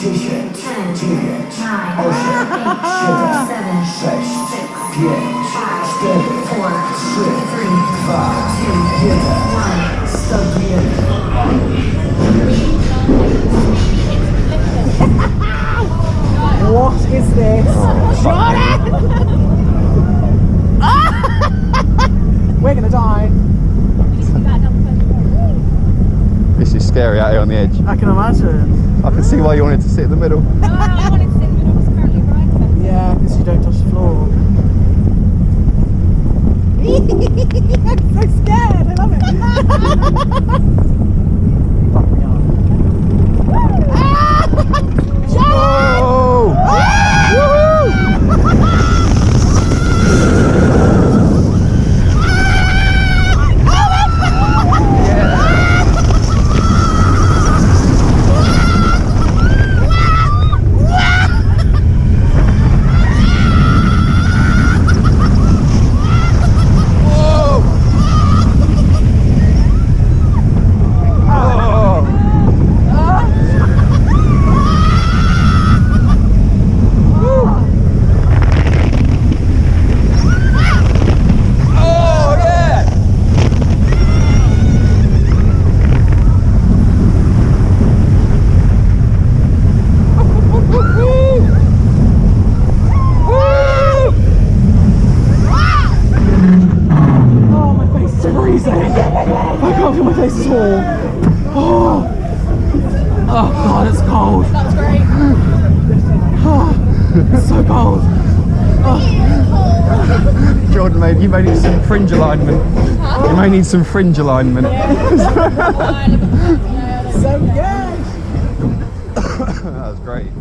10, 9, 8, 7, 6, 5, 4, 3, 2, 1. What is this? Jordan! We're gonna die. This is scary out here on the edge. I can imagine. I can see why you wanted to sit in the middle. No, I wanted to sit in the middle, it's currently right. Yeah, because you don't touch the floor. I'm so scared, I love it. Fuck me up. Whoa! Oh god, it's cold. That was great. It's so cold. Jordan, you may need some fringe alignment. You may need some fringe alignment. So good. That was great.